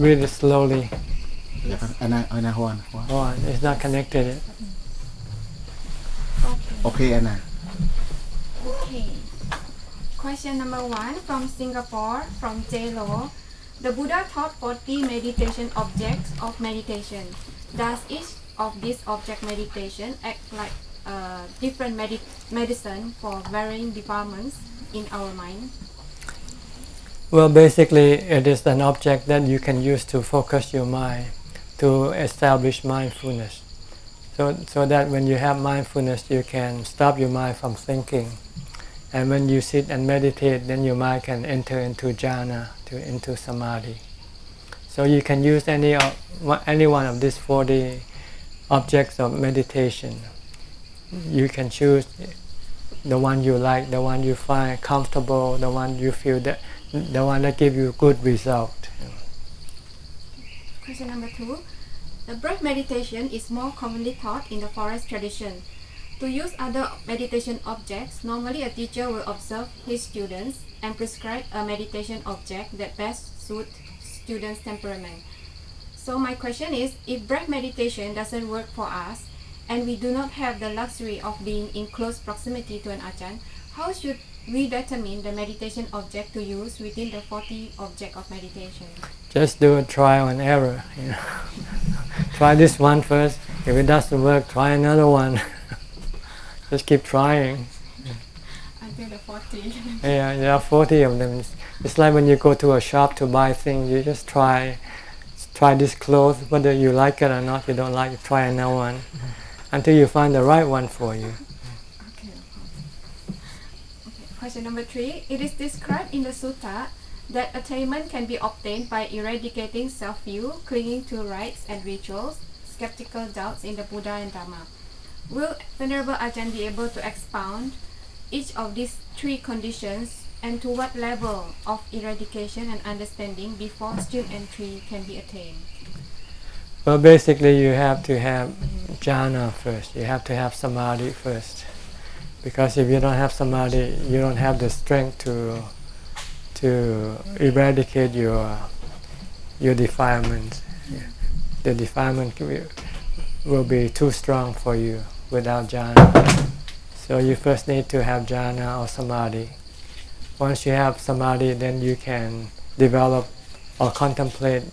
read it slowly. Yes. It's not connected. Okay, Anna. Okay. Question number 1 from Singapore, from J-Lo. The Buddha taught 40 meditation objects of meditation. Does each of these object meditation act like different medicine for varying departments in our mind? Well, basically, it is an object that you can use to focus your mind, to establish mindfulness. So that when you have mindfulness, you can stop your mind from thinking. And when you sit and meditate, then your mind can enter into jhana, into samadhi. So you can use any one of these 40 objects of meditation. You can choose the one you like, the one you find comfortable, the one you feel the one that gives you good result. Question number 2. The breath meditation is more commonly taught in the forest tradition. To use other meditation objects, normally a teacher will observe his students and prescribe a meditation object that best suits students' temperament. So my question is, if breath meditation doesn't work for us, and we do not have the luxury of being in close proximity to an ajahn, how should we determine the meditation object to use within the 40 objects of meditation? Just do a trial and error. Try this one first. If it doesn't work, try another one. Just keep trying. Until the 40. Yeah, there are 40 of them. It's like when you go to a shop to buy things, you just try this clothes, whether you like it or not, you don't like it, try another one, until you find the right one for you. Okay. Question number 3. It is described in the sutta that attainment can be obtained by eradicating self-view, clinging to rites and rituals, skeptical doubts in the Buddha and Dhamma. Will Venerable Ajahn be able to expound each of these 3 conditions and to what level of eradication and understanding before student entry can be attained? Well, basically you have to have jhana first. You have to have samadhi first. Because if you don't have samadhi, you don't have the strength to eradicate your defilements. The defilement will be too strong for you without jhana. So you first need to have jhana or samadhi. Once you have samadhi, then you can develop or contemplate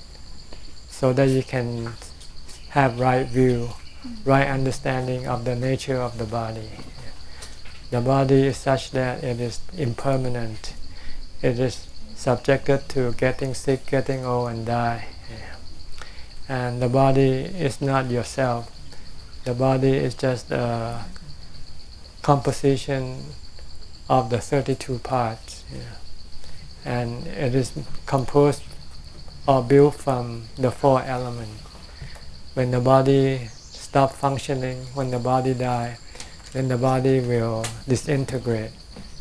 so that you can have right view, right understanding of the nature of the body. The body is such that it is impermanent. It is subjected to getting sick, getting old and die. And the body is not yourself. The body is just a composition of the 32 parts. And it is composed or built from the 4 elements. When the body stops functioning, when the body dies, then the body will disintegrate,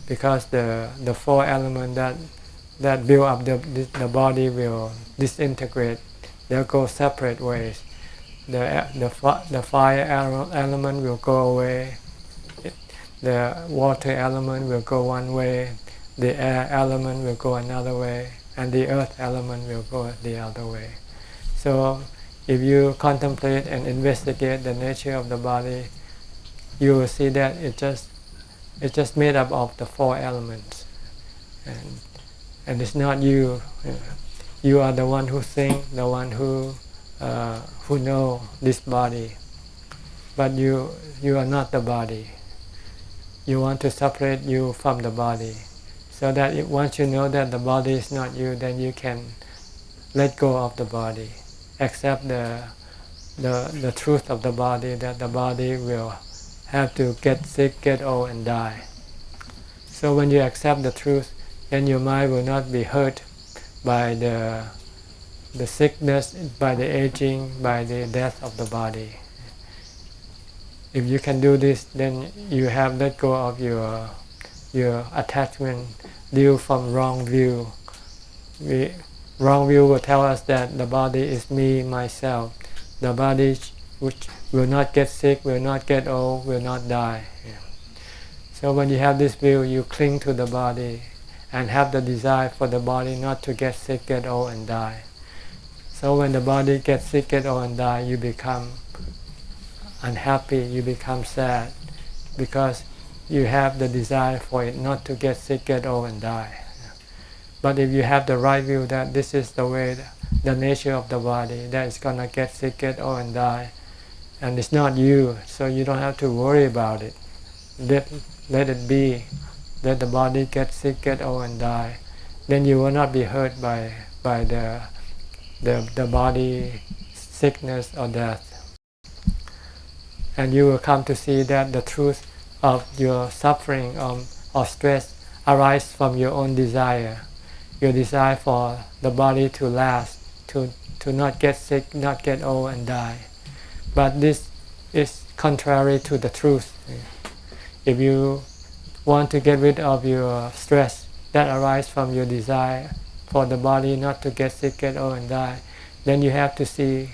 because the 4 elements that build up the body will disintegrate. They'll go separate ways. The fire element will go away. The water element will go one way. The air element will go another way, and the earth element will go the other way. So if you contemplate and investigate the nature of the body, you will see that it's just made up of the 4 elements, and it's not you. You are the one who think, the one who know this body, but you are not the body. You want to separate you from the body, so that once you know that the body is not you, then you can let go of the body, accept the truth of the body, that the body will have to get sick, get old and die. So when you accept the truth, then your mind will not be hurt by the sickness, by the aging, by the death of the body. If you can do this, then you have let go of your attachment due from wrong view. Wrong view will tell us that the body is me, myself. The body which will not get sick, will not get old, will not die. So when you have this view, you cling to the body and have the desire for the body not to get sick, get old and die. So when the body gets sick, get old and die, you become unhappy, you become sad, because you have the desire for it not to get sick, get old and die. But if you have the right view that this is the way, the nature of the body, that it's gonna get sick, get old and die, and it's not you, so you don't have to worry about it. Let it be. Let the body get sick, get old and die. Then you will not be hurt by the body sickness or death. And you will come to see that the truth of your suffering or stress arises from your own desire. Your desire for the body to last, to not get sick, not get old and die. But this is contrary to the truth. If you want to get rid of your stress that arises from your desire for the body not to get sick, get old and die, then you have to see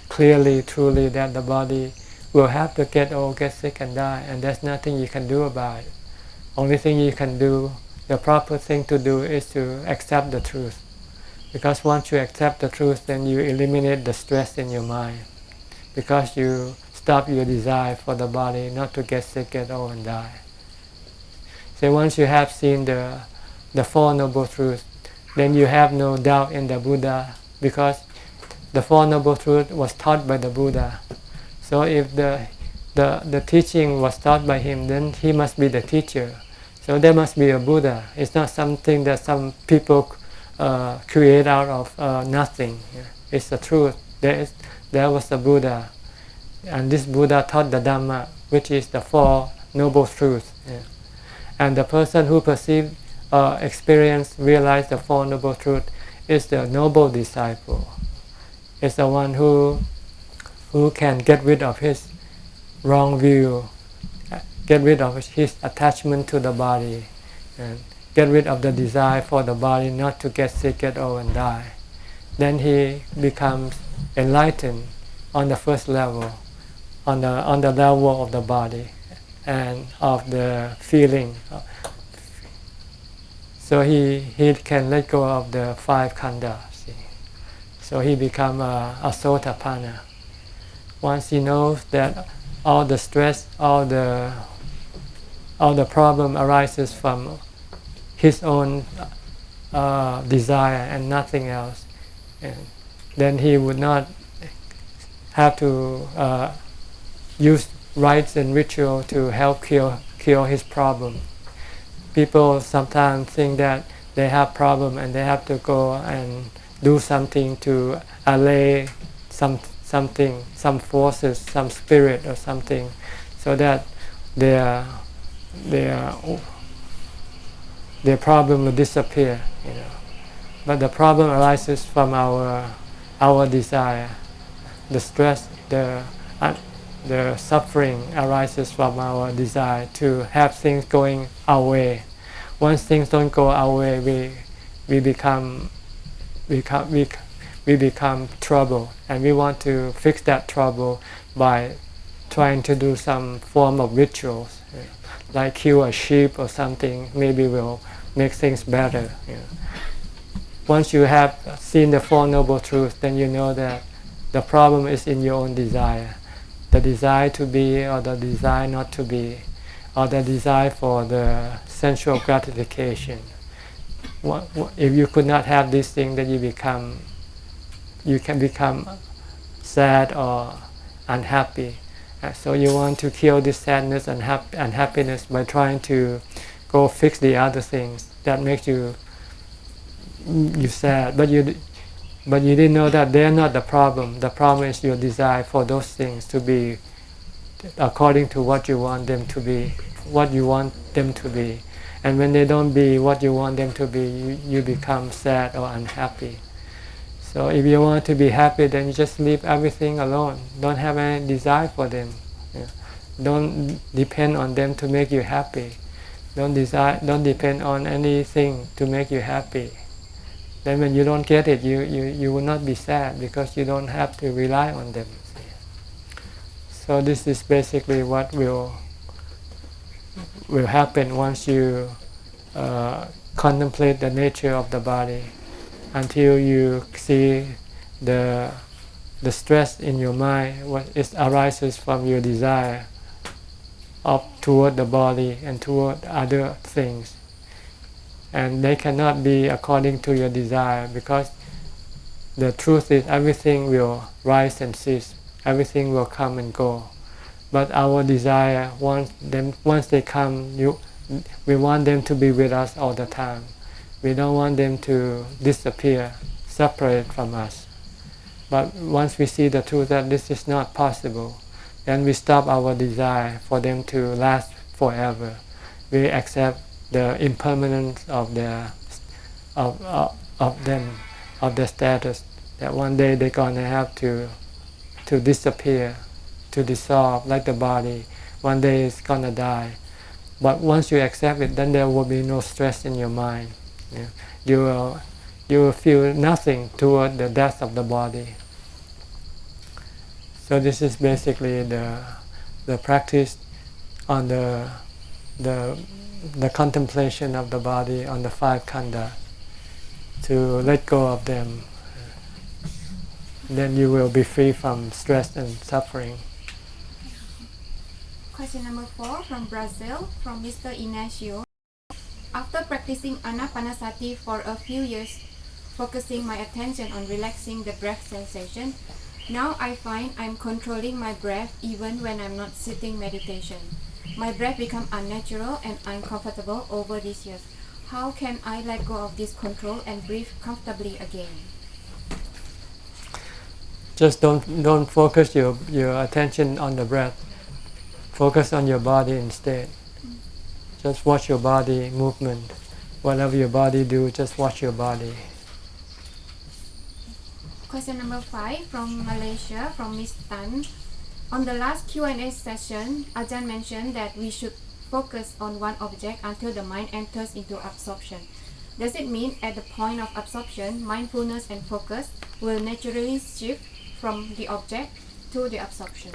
clearly, truly, that the body will have to get old, get sick and die, and there's nothing you can do about it. Only thing you can do, the proper thing to do, is to accept the truth. Because once you accept the truth, then you eliminate the stress in your mind. Because you stop your desire for the body not to get sick, get old and die. So once you have seen the Four Noble Truths, then you have no doubt in the Buddha, because the Four Noble Truths was taught by the Buddha. So if the teaching was taught by him, then he must be the teacher. So there must be a Buddha. It's not something that some people create out of nothing. It's the truth. There was a Buddha, and this Buddha taught the Dhamma, which is the Four Noble Truths. And the person who perceived, experienced, realized the Four Noble Truths is the noble disciple. It's the one who can get rid of his wrong view, get rid of his attachment to the body, and get rid of the desire for the body not to get sick, get old and die. Then he becomes enlightened on the first level, on the level of the body and of the feeling. So he can let go of the five khandhas. So he becomes a sotapanna. Once he knows that all the stress, all the problem arises from his own desire and nothing else, and then he would not have to use rites and ritual to help cure his problem. People sometimes think that they have problem and they have to go and do something to allay something, some forces, some spirit or something, so that their problem will disappear. But the problem arises from our desire. The stress, the suffering arises from our desire to have things going our way. Once things don't go our way, we become trouble, and we want to fix that trouble by trying to do some form of rituals, like kill a sheep or something. Maybe will make things better. Once you have seen the Four Noble Truths, then you know that the problem is in your own desire. The desire to be, or the desire not to be, or the desire for the sensual gratification. If you could not have this thing, then you can become sad or unhappy. So you want to kill this sadness and unhappiness by trying to go fix the other things that makes you sad. But you didn't know that they're not the problem. The problem is your desire for those things to be according to what you want them to be, And when they don't be what you want them to be, you become sad or unhappy. So if you want to be happy, then you just leave everything alone. Don't have any desire for them. Don't depend on them to make you happy. Don't depend on anything to make you happy. Then when you don't get it, you will not be sad, because you don't have to rely on them. So this is basically what will happen once you contemplate the nature of the body, until you see the stress in your mind, what it arises from your desire up toward the body and toward other things, and they cannot be according to your desire, because the truth is everything will rise and cease, everything will come and go. But our desire, once they come, we want them to be with us all the time. We don't want them to disappear, separate from us. But once we see the truth that this is not possible, then we stop our desire for them to last forever. We accept the impermanence of their status, that one day they're gonna have to disappear, to dissolve like the body. One day it's gonna die. But once you accept it, then there will be no stress in your mind. You will feel nothing toward the death of the body. So this is basically the practice on the contemplation of the body, on the five khandha, to let go of them. Then you will be free from stress and suffering. Question number 4 from Brazil, from Mr. Ignacio. After practicing Anapanasati for a few years, focusing my attention on relaxing the breath sensation, now I find I'm controlling my breath even when I'm not sitting meditation. My breath becomes unnatural and uncomfortable over these years. How can I let go of this control and breathe comfortably again? Just don't focus your attention on the breath. Focus on your body instead. Just watch your body movement. Whatever your body do, just watch your body. Question number 5 from Malaysia, from Miss Tan. On the last Q&A session, Ajahn mentioned that we should focus on one object until the mind enters into absorption. Does it mean at the point of absorption, mindfulness and focus will naturally shift from the object to the absorption?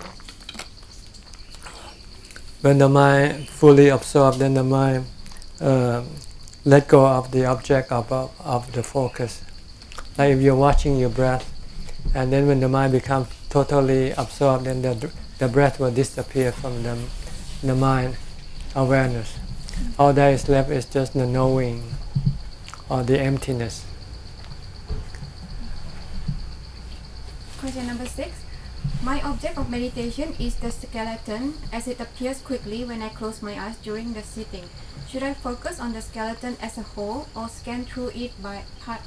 When the mind fully absorbed, then the mind let go of the object of the focus. Like if you're watching your breath, and then when the mind becomes totally absorbed, then the breath will disappear from the mind awareness. All that is left is just the knowing or the emptiness. Question number 6. My object of meditation is the skeleton as it appears quickly when I close my eyes during the sitting. Should I focus on the skeleton as a whole or scan through it by part?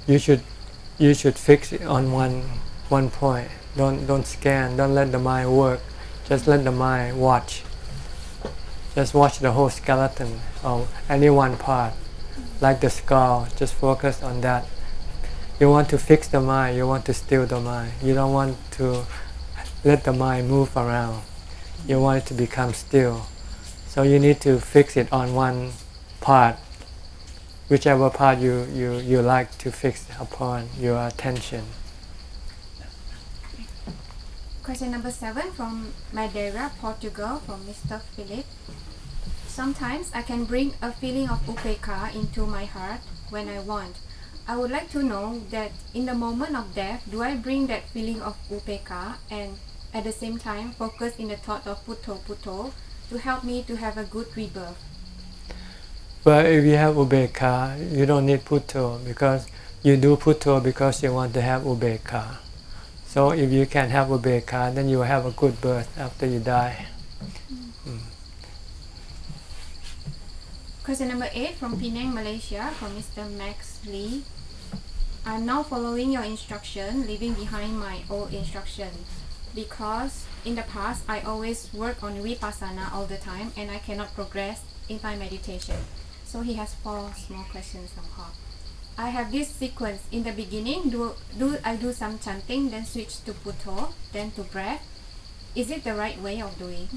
You should fix it on one point. Don't scan. Don't let the mind work. Just let the mind watch. Just watch the whole skeleton or any one part, like the skull. Just focus on that. You want to fix the mind. You want to still the mind. You don't want to let the mind move around. You want it to become still. So you need to fix it on one part, whichever part you like to fix upon your attention. Question number 7 from Madeira, Portugal, from Mr. Philip. Sometimes I can bring a feeling of upekkha into my heart when I want. I would like to know that in the moment of death, do I bring that feeling of upekkha and at the same time focus in the thought of Putto Putto to help me to have a good rebirth? But if you have upekkha, you don't need Putto, because you do Putto because you want to have upekkha. So if you can have upekkha, then you will have a good birth after you die. Question number 8 from Penang, Malaysia, from Mr. Max Lee. I'm now following your instruction, leaving behind my old instruction, because in the past I always work on vipassana all the time and I cannot progress in my meditation. So he has 4 small questions somehow. I have this sequence. In the beginning, do I do some chanting, then switch to Putto, then to breath? Is it the right way of doing?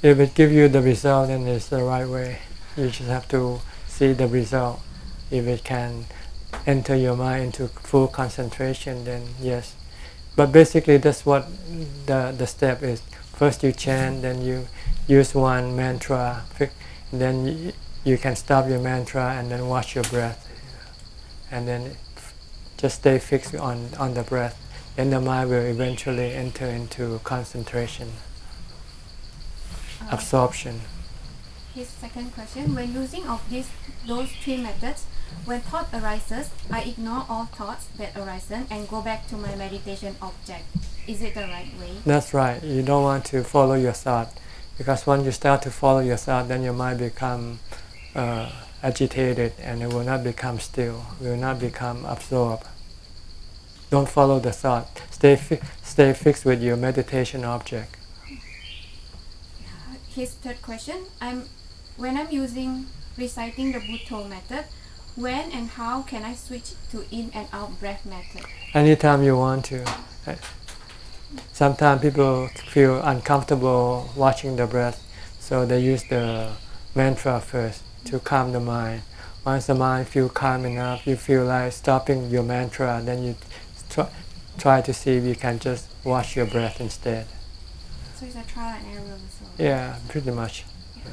If it gives you the result, then it's the right way. You just have to see the result. If it can enter your mind into full concentration, then yes. But basically that's what the step is. First you chant, then you use one mantra, then you can stop your mantra and then watch your breath. And then just stay fixed on the breath. Then the mind will eventually enter into concentration, absorption. His second question: when using of those three methods, when thought arises, I ignore all thoughts that arisen and go back to my meditation object. Is it the right way? That's right. You don't want to follow your thought, because once you start to follow your thought, then your mind become agitated, and it will not become still. Will not become absorbed. Don't follow the thought. Stay fixed with your meditation object. His third question: when I'm reciting the Bhutto method, when and how can I switch to in and out breath method? Anytime you want to. Sometimes people feel uncomfortable watching the breath, so they use the mantra first to calm the mind. Once the mind feel calm enough, you feel like stopping your mantra, then you try to see if you can just watch your breath instead. So it's a trial and error also. Yeah, pretty much. Yeah.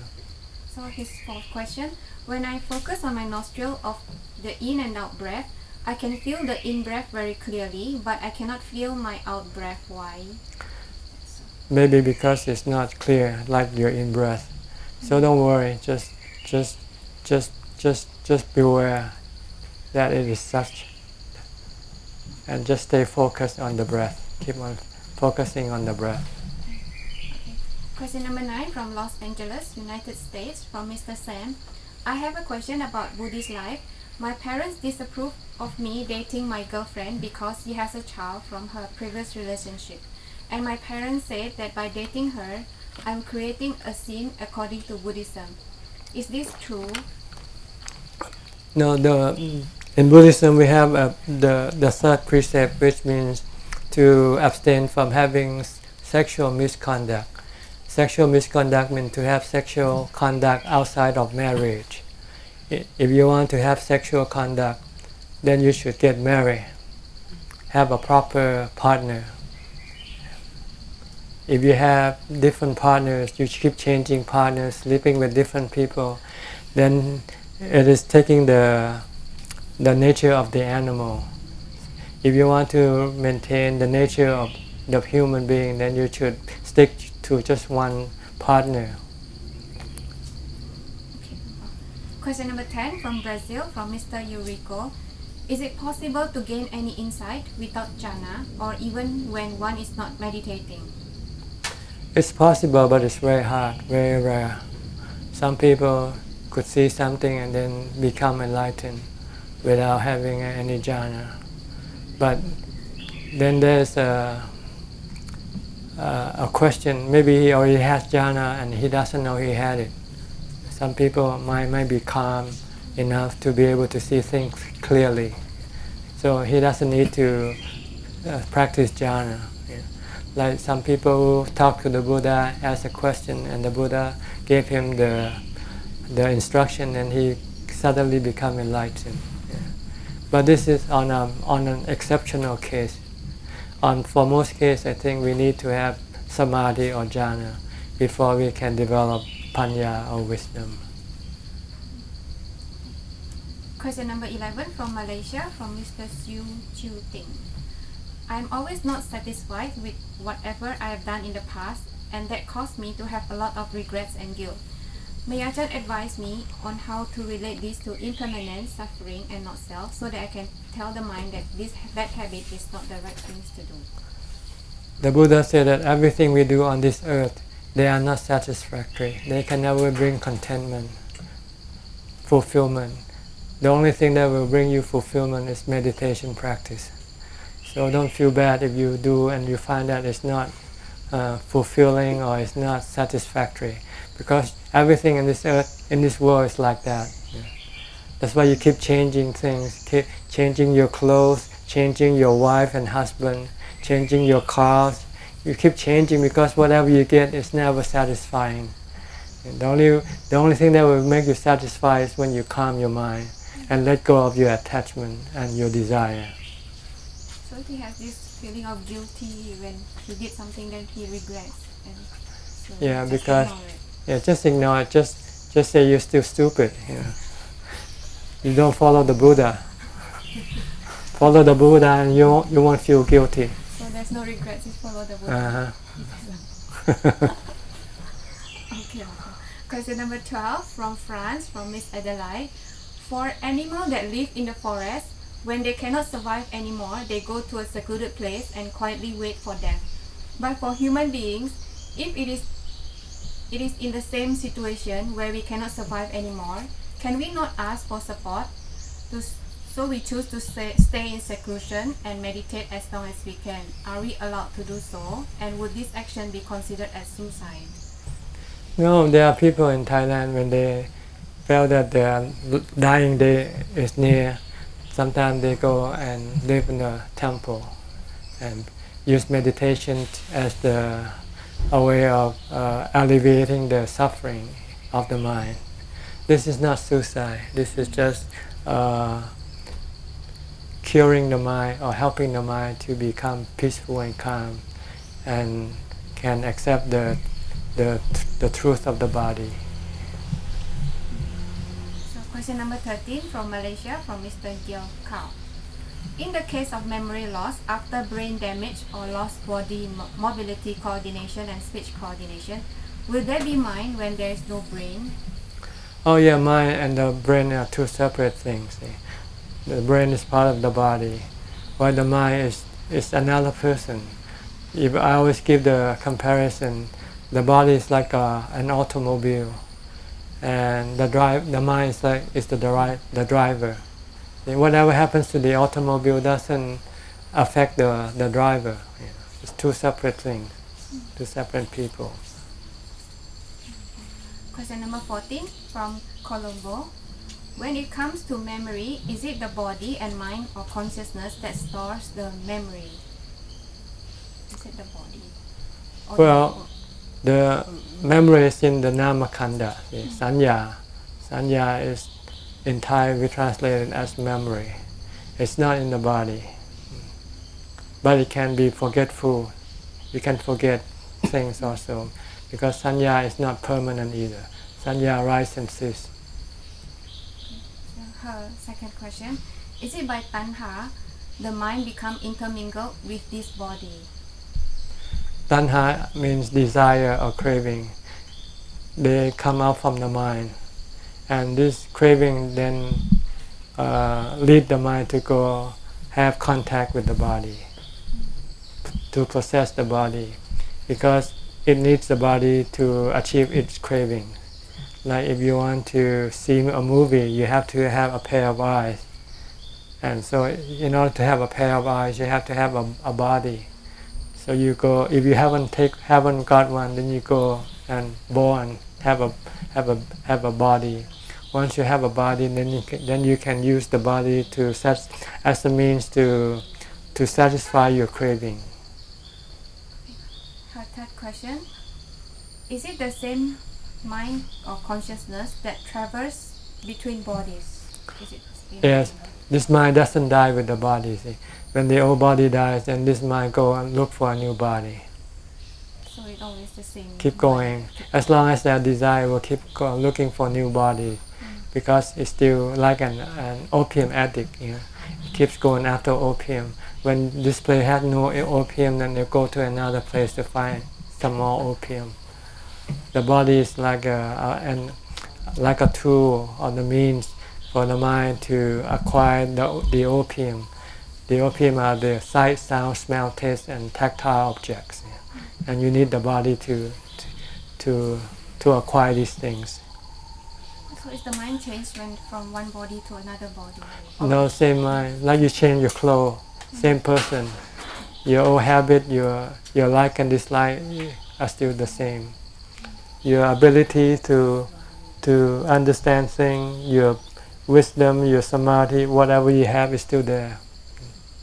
So his fourth question: when I focus on my nostril of the in and out breath, I can feel the in breath very clearly, but I cannot feel my out breath. Why? Maybe because it's not clear like your in breath. So don't worry. Just beware that it is such, and just stay focused on the breath. Keep on focusing on the breath. Okay. Question number 9 from Los Angeles, United States, from Mr. Sam. I have a question about Buddhist life. My parents disapprove of me dating my girlfriend because she has a child from her previous relationship. And my parents said that by dating her, I'm creating a sin according to Buddhism. Is this true? No, in Buddhism we have the third precept, which means to abstain from having sexual misconduct. Sexual misconduct means to have sexual conduct outside of marriage. If you want to have sexual conduct, then you should get married, have a proper partner. If you have different partners, you keep changing partners, sleeping with different people, then it is taking the nature of the animal. If you want to maintain the nature of the human being, then you should stick to just one partner. Question number 10 from Brazil, from Mr. Eurico. Is it possible to gain any insight without jhana, or even when one is not meditating? It's possible, but it's very hard, very rare. Some people could see something and then become enlightened without having any jhana. But then there's a question. Maybe he already has jhana and he doesn't know he had it. Some people might be calm enough to be able to see things clearly, so he doesn't need to practice jhana. Like some people who talk to the Buddha, ask a question, and the Buddha gave him the instruction, and he suddenly become enlightened. But this is on an exceptional case. For most cases, I think we need to have samadhi or jhana before we can develop panya or wisdom. Question number 11 from Malaysia, from Mr. Siu Chiu Ting. I'm always not satisfied with whatever I have done in the past, and that caused me to have a lot of regrets and guilt. May Ajahn advise me on how to relate this to impermanence, suffering, and not self, so that I can tell the mind that that habit is not the right things to do. The Buddha said that everything we do on this earth, they are not satisfactory. They can never bring contentment, fulfillment. The only thing that will bring you fulfillment is meditation practice. So don't feel bad if you do and you find that it's not fulfilling or it's not satisfactory, because everything in this earth, in this world, is like that. That's why you keep changing things, keep changing your clothes, changing your wife and husband, changing your cars. You keep changing because whatever you get is never satisfying. And the only thing that will make you satisfied is when you calm your mind and let go of your attachment and your desire. So he has this feeling of guilty when he did something that he regrets. And so Yeah, because just ignore it. Just say you're still stupid. You don't follow the Buddha. follow the Buddha and you won't feel guilty. So there's no regrets if follow the Buddha. Okay. Question number 12 from France, from Miss Adelaide. For animals that live in the forest, when they cannot survive anymore, they go to a secluded place and quietly wait for death. But for human beings, if it is in the same situation where we cannot survive anymore, can we not ask for support? So we choose to stay in seclusion and meditate as long as we can. Are we allowed to do so? And would this action be considered as suicide? No, there are people in Thailand when they feel that their dying day is near. Sometimes they go and live in a temple and use meditation as a way of alleviating the suffering of the mind. This is not suicide. This is just curing the mind or helping the mind to become peaceful and calm and can accept the truth of the body. So question number 13 from Malaysia, from Mr. Gil Kao. In the case of memory loss after brain damage or lost body mobility coordination and speech coordination, will there be mind when there is no brain? Oh yeah, mind and the brain are two separate things. The brain is part of the body, while the mind is another person. If I always give the comparison, the body is like an automobile, and the mind is the driver. Whatever happens to the automobile doesn't affect the driver. It's two separate things, two separate people. Question number 14 from Colombo. When it comes to memory, is it the body and mind or consciousness that stores the memory? Is it the body? Well, the memory is in the namakanda. Sanya. Sanya is in Thai we translate it as memory. It's not in the body, but it can be forgetful. You can forget things also, because sanya is not permanent either. Sanya rises and ceases. Her second question: is it by tanha the mind become intermingled with this body? Tanha means desire or craving. They come out from the mind, and this craving then lead the mind to go have contact with the body, to possess the body, because it needs the body to achieve its craving. Like if you want to see a movie, you have to have a pair of eyes, and so in order to have a pair of eyes, you have to have a body. So you go, if you haven't got one, then you go and born have a body. Once you have a body, then you can use the body as a means to satisfy your craving. Her third question: is it the same mind or consciousness that travels between bodies? Is it the same? Yes, this mind doesn't die with the body. See? When the old body dies, then this mind go and look for a new body. So it's always the same. Keep going. As long as that desire will keep looking for new body, because it's still like an opium addict. It keeps going after opium. When this place has no opium, then they go to another place to find some more opium. The body is like a tool or the means for the mind to acquire the opium. The opium are the sight, sound, smell, taste, and tactile objects, and you need the body to acquire these things. So is the mind changed from one body to another body? No, same mind. Like you change your clothes, same person. Your old habit, your like and dislike are still the same. Your ability to understand things, your wisdom, your samadhi, whatever you have is still there,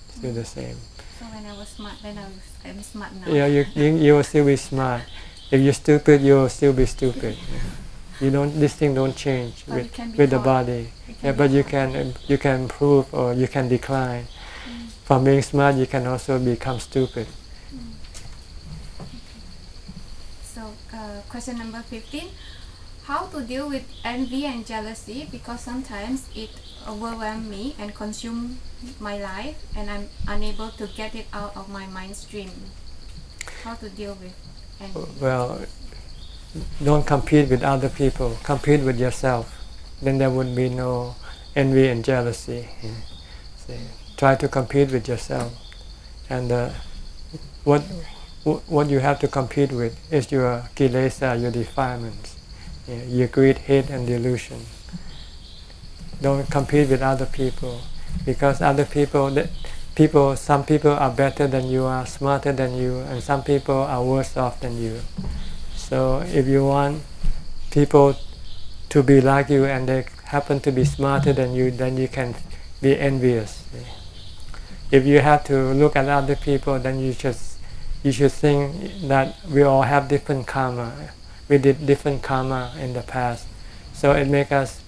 still the same. So when I was smart, then I'm smart now. Yeah, you will still be smart. If you're stupid, you will still be stupid. This thing don't change with the body. Yeah, but you can improve or you can decline. From being smart, you can also become stupid. So question number 15: how to deal with envy and jealousy because sometimes it overwhelms me and consumes my life and I'm unable to get it out of my mind stream. How to deal with envy? Well, don't compete with other people. Compete with yourself. Then there would be no envy and jealousy. See, try to compete with yourself, and what you have to compete with is your kilesa, your defilements, your greed, hate, and delusion. Don't compete with other people, because other people, some people are better than you, are smarter than you, and some people are worse off than you. So if you want people to be like you and they happen to be smarter than you, then you can be envious. If you have to look at other people, then you should think that we all have different karma. We did different karma in the past, so it makes us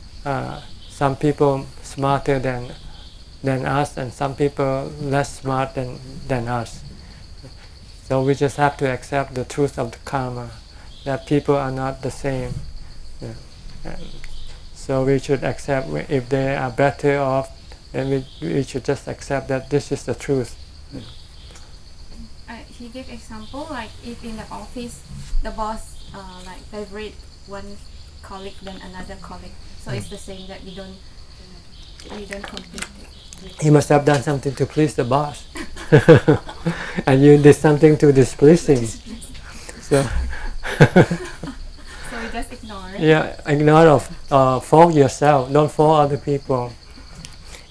some people smarter than us, and some people less smart than us. So we just have to accept the truth of the karma, that people are not the same. So we should accept if they are better off, then we should just accept that this is the truth. He gave example like if in the office the boss like favorite one colleague than another colleague, so it's the same that we don't compete. He must have done something to please the boss, and you did something to displease him. So we just ignore it. Yeah, ignore or fault yourself. Don't fault other people.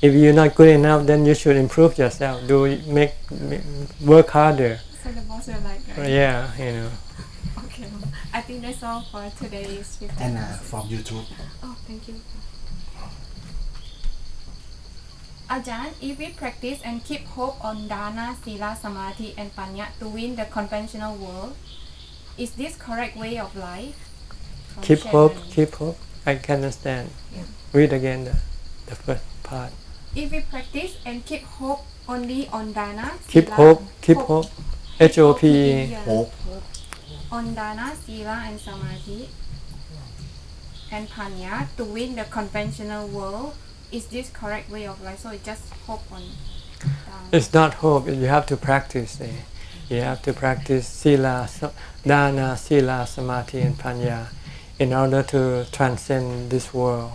If you're not good enough, then you should improve yourself. Work harder. So the boss will like that. Yeah, Okay, I think that's all for today's feedback. And from YouTube. Oh, thank you. Ajahn, if we practice and keep hope on dana, sila, samadhi, and panya to win the conventional world, is this correct way of life? Keep hope. I can understand. Yeah. Read again the first part. If we practice and keep hope only on dana, Keep sila, hope. HOPE. yeah. Hope. On dana, sila, and samadhi, and panya to win the conventional world, is this correct way of life? So it just hope on dana. It's not hope. You have to practice. You have to practice sila, dana, sila, samadhi, and panya in order to transcend this world,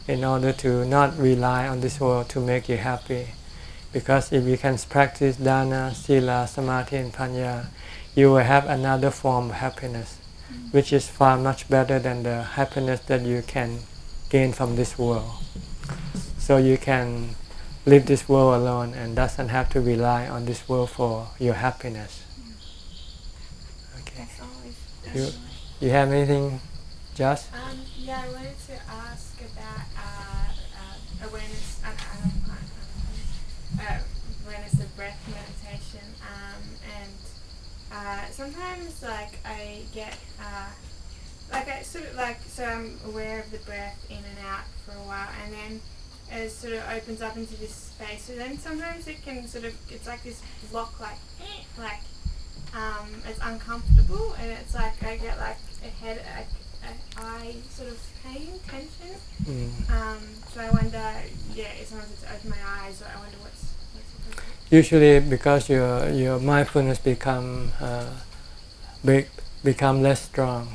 in order to not rely on this world to make you happy. Because if you can practice dana, sila, samadhi, and panya, you will have another form of happiness, which is far much better than the happiness that you can gain from this world. So you can live this world alone and doesn't have to rely on this world for your happiness. Okay. That's always. You have anything, Josh? Yeah, I wanted to ask about awareness, awareness of breath meditation, and sometimes I get I sort of so I'm aware of the breath in and out for a while, and then it sort of opens up into this space. So then sometimes it can it's like this block, it's uncomfortable, and it's like I get like a head, eye sort of pain, tension. So I wonder, sometimes it's open my eyes, so I wonder what's Usually because your mindfulness become less strong,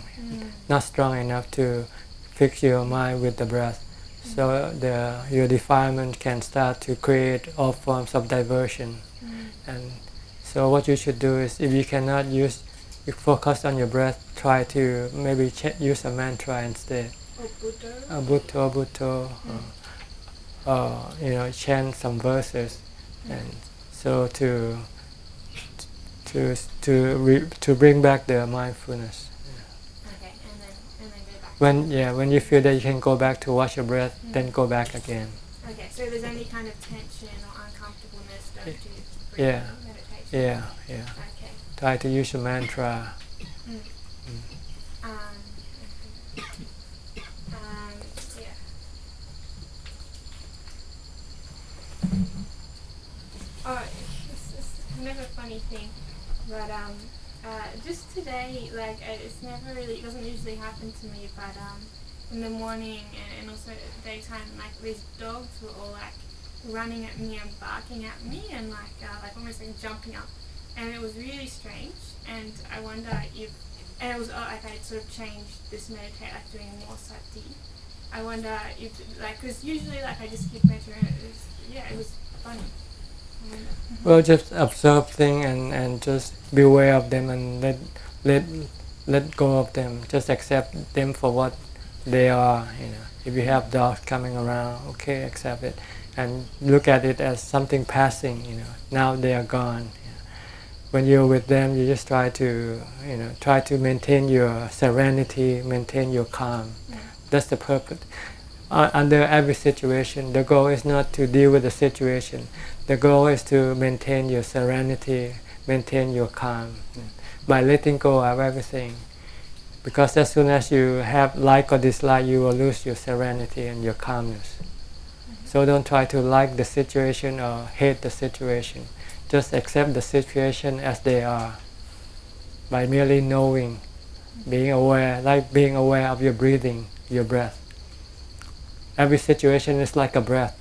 not strong enough to fix your mind with the breath. So your defilement can start to create all forms of diversion. And so what you should do is, if you cannot focus on your breath, try to maybe use a mantra instead. Bhutto, chant some verses, and so to bring back the mindfulness. Okay, and then go back. When you feel that you can go back to watch your breath, then go back again. Okay, so if there's any kind of tension or uncomfortableness, don't do Yeah. meditation. Yeah. Okay. Try to use a mantra. Oh, it's kind of a funny thing, but just today, like it's never really, it doesn't usually happen to me, but in the morning and also daytime, like these dogs were all like running at me and barking at me and like almost like jumping up, and it was really strange. And I wonder if, and it was like I sort of changed this meditate, like doing more sati. I wonder if like, because usually like I just keep measuring it. It was funny. Well, just observe things and just be aware of them and let go of them. Just accept them for what they are. If you have dogs coming around, okay, accept it and look at it as something passing. Now they are gone. When you're with them, you just try to maintain your serenity, maintain your calm. That's the purpose. Under every situation, the goal is not to deal with the situation. The goal is to maintain your serenity, maintain your calm by letting go of everything. Because as soon as you have like or dislike, you will lose your serenity and your calmness. So don't try to like the situation or hate the situation. Just accept the situation as they are by merely knowing, being aware, like being aware of your breathing, your breath. Every situation is like a breath.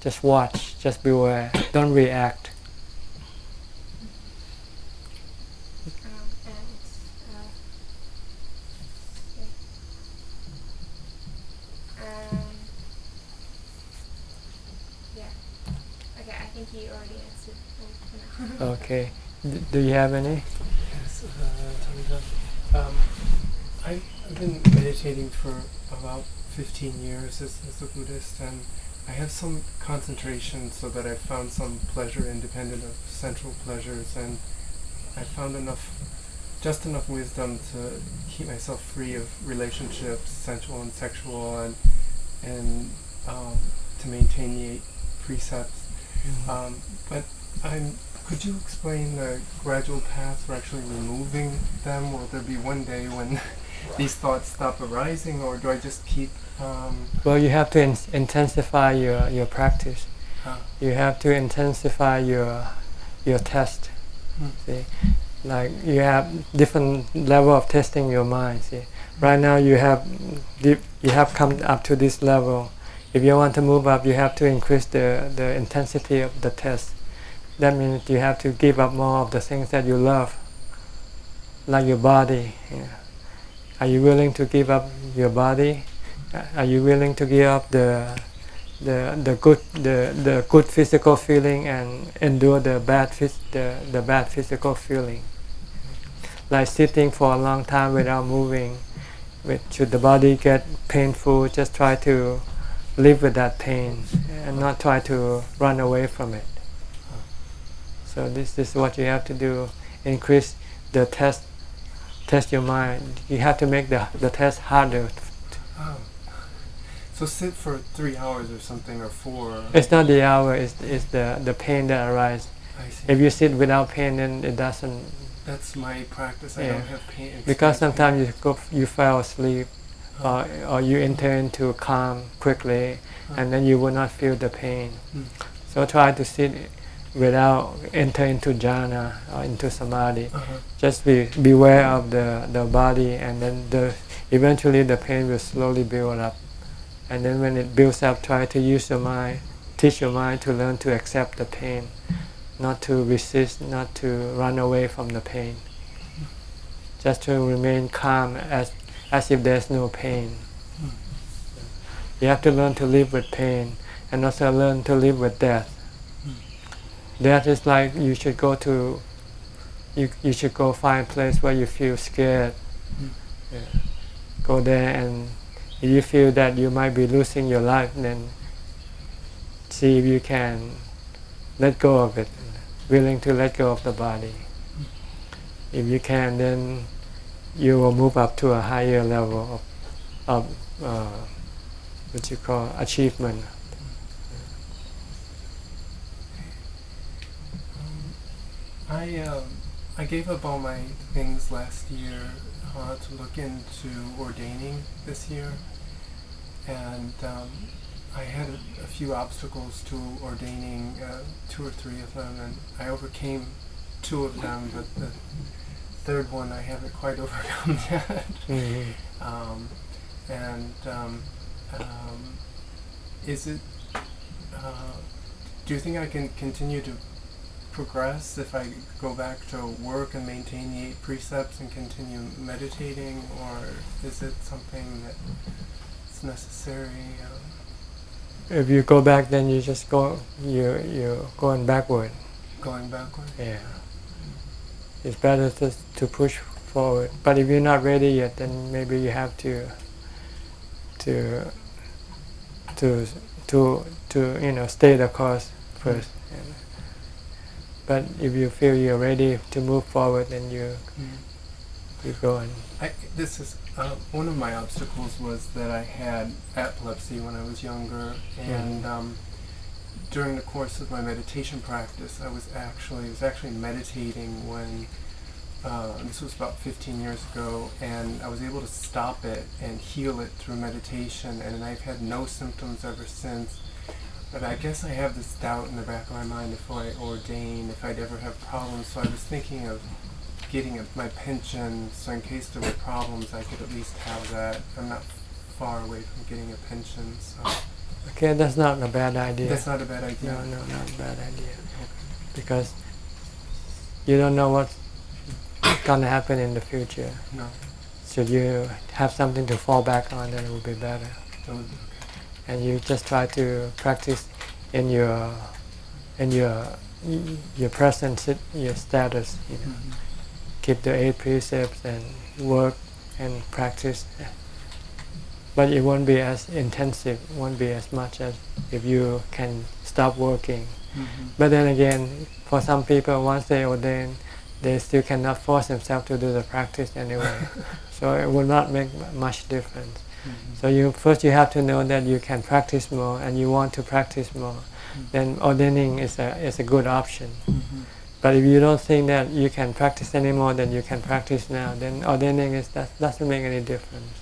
Just watch, just be aware, don't react. Okay, I think you already answered. Okay. Do you have any? Yes, I've been meditating for about 15 years as a Buddhist, and I have some concentration so that I found some pleasure independent of central pleasures, and I found just enough wisdom to keep myself free of relationships, sensual and sexual, and to maintain the 8 precepts. But could you explain the gradual path for actually removing them? Will there be one day when these thoughts stop arising, or do I just keep... Well, you have to intensify your practice. You have to intensify your test. See, like you have different level of testing your mind. See, right now you have come up to this level. If you want to move up, you have to increase the intensity of the test. That means you have to give up more of the things that you love, like your body. Are you willing to give up your body? Are you willing to give up the good physical feeling and endure the bad physical feeling? Like sitting for a long time without moving. Should the body get painful, just try to live with that pain and not try to run away from it. So this is what you have to do. Increase the test your mind. You have to make the test harder. So sit for 3 hours or something, or 4. It's not the hour, it's the pain that arises. I see. If you sit without pain, then it doesn't... That's my practice. I don't have pain. Because sometimes you fall asleep, or you enter into calm quickly, and then you will not feel the pain. So try to sit without enter into jhana or into samadhi. Just be aware of the body, and then eventually the pain will slowly build up. And then when it builds up, try to use your mind, teach your mind to learn to accept the pain, not to resist, not to run away from the pain. Just to remain calm as if there's no pain. You have to learn to live with pain, and also learn to live with death. Death is like you should go find a place where you feel scared. Go there, and if you feel that you might be losing your life, then see if you can let go of it, willing to let go of the body. If you can, then you will move up to a higher level of what you call achievement. I gave up all my things last year to look into ordaining this year, and I had a few obstacles to ordaining, 2 or 3 of them, and I overcame 2 of them, but third one I haven't quite overcome yet. Is it? Do you think I can continue to progress if I go back to work and maintain the 8 precepts and continue meditating, or is it something that's necessary? If you go back, then you just go. You're going backward. Going backward. Yeah. It's better to push forward. But if you're not ready yet, then maybe you have to stay the course first. But if you feel you're ready to move forward, then you go on. This is one of my obstacles was that I had epilepsy when I was younger, and during the course of my meditation practice, I was actually meditating when this was about 15 years ago, and I was able to stop it and heal it through meditation, and I've had no symptoms ever since. But I guess I have this doubt in the back of my mind if I ordain, if I'd ever have problems. So I was thinking of getting my pension, so in case there were problems, I could at least have that. I'm not far away from getting a pension, so. Okay, that's not a bad idea. That's not a bad idea? No, not a bad idea. Okay. Because you don't know what's going to happen in the future. No. Should you have something to fall back on, then it would be better. That would be okay. And you just try to practice in your present your status. Keep the 8 precepts and work and practice. But it won't be as intensive. It won't be as much as if you can stop working. But then again, for some people, once they ordain, they still cannot force themselves to do the practice anyway. So it will not make much difference. So you have to know that you can practice more and you want to practice more. Then ordaining is a good option. But if you don't think that you can practice any more than you can practice now, then ordaining doesn't make any difference.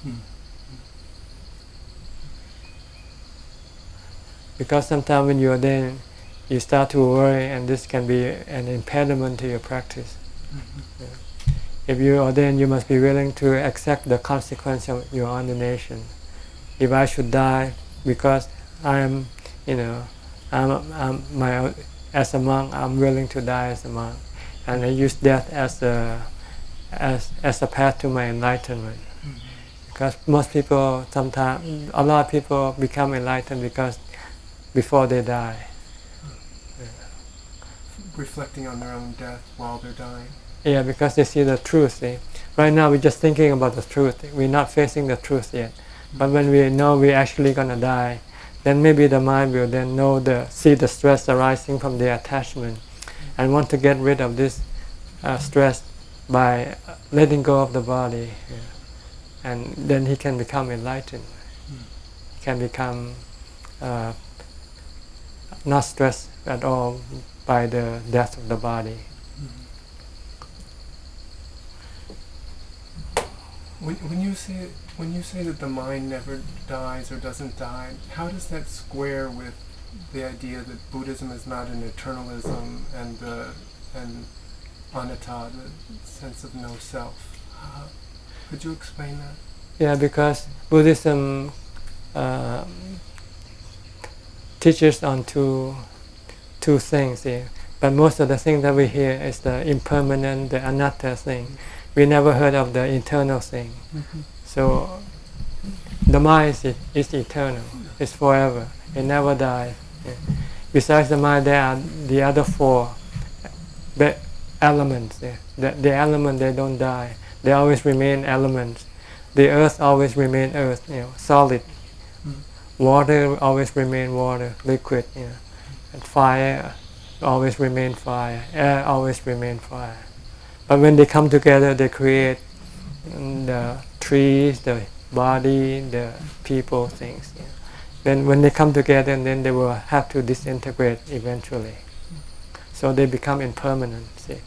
Because sometimes when you ordain, you start to worry, and this can be an impediment to your practice. If you ordain, you must be willing to accept the consequence of your ordination. If I should die because as a monk, I'm willing to die as a monk, and I use death as a path to my enlightenment. Because a lot of people become enlightened because before they die. Reflecting on their own death while they're dying. Yeah, because they see the truth. See? Right now we're just thinking about the truth. We're not facing the truth yet. But when we know we're actually going to die, then maybe the mind will then see the stress arising from the attachment and want to get rid of this stress by letting go of the body. And then he can become enlightened. He can become not stressed at all by the death of the body. When you say that the mind never dies or doesn't die, how does that square with the idea that Buddhism is not an eternalism and anatta, the sense of no self? Could you explain that? Yeah, because Buddhism teaches on two things here. But most of the things that we hear is the impermanent, the anatta thing. We never heard of the eternal thing. So the mind is eternal. It's forever. It never dies. Yeah. Besides the mind, there are the other 4 elements. Yeah. The element, they don't die. They always remain elements. The earth always remain earth, solid. Water always remain water, liquid. And fire always remain fire. Air always remain fire. But when they come together, they create the trees, the body, the people, things. Then when they come together, then they will have to disintegrate eventually. So they become impermanent. See?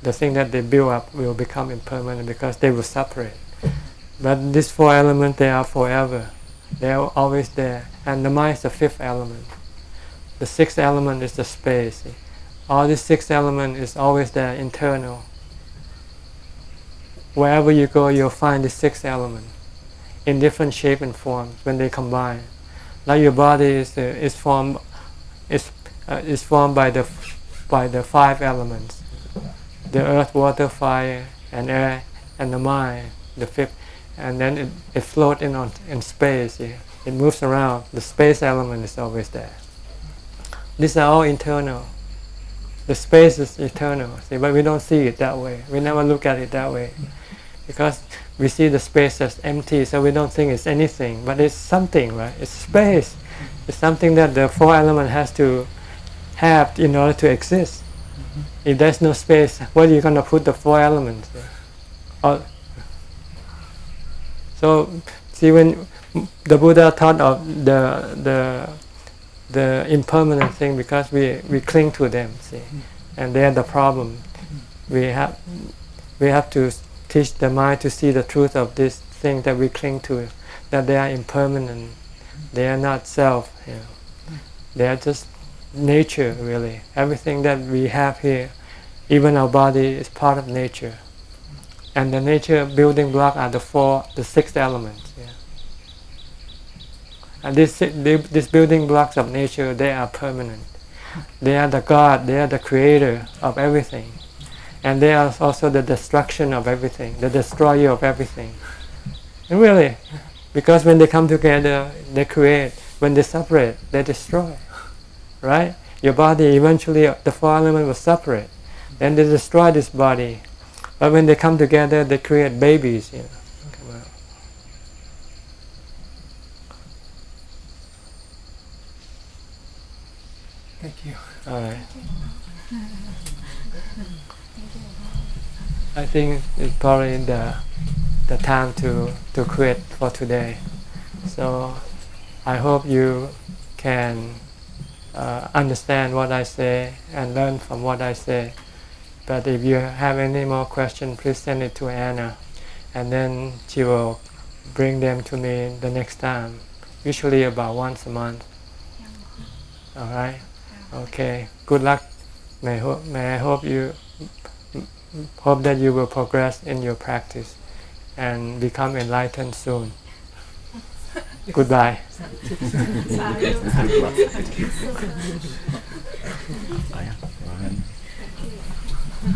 The thing that they build up will become impermanent because they will separate. But these 4 elements, they are forever. They are always there. And the mind is the 5th element. The 6th element is the space. See? All these 6 elements is always there, internal. wherever you go, you'll find the six elements in different shape and forms when they combine. Now your body is formed by the five elements: the earth, water, fire, and air, and the mind, the fifth. And then it floats in space. Yeah. It moves around. The space element is always there. These are all internal. The space is eternal, see, but we don't see it that way. We never look at it that way, because we see the space as empty, so we don't think it's anything. But it's something, right? It's space. It's something that the four elements has to have in order to exist. If there's no space, where are you going to put the four elements? So, see, when the Buddha taught of the impermanent thing, because we cling to them, see, and they are the problem. We have to teach the mind to see the truth of this thing that we cling to, that they are impermanent, they are not self. You know. They are just nature, really. Everything that we have here, even our body, is part of nature. And the nature building block are the six elements. Yeah. And these building blocks of nature, they are permanent. They are the God, they are the creator of everything. And they are also the destruction of everything, the destroyer of everything. And really, because when they come together, they create. When they separate, they destroy. Right? Your body, eventually, the four elements will separate. Then they destroy this body. But when they come together, they create babies. You know. Come out. Thank you. All right. I think it's probably the time to quit for today. So I hope you can understand what I say and learn from what I say. But if you have any more questions, please send it to Anna, and then she will bring them to me the next time, usually about once a month. All right? Okay. Good luck. May I hope that you will progress in your practice and become enlightened soon. Goodbye. ไปอ่ะ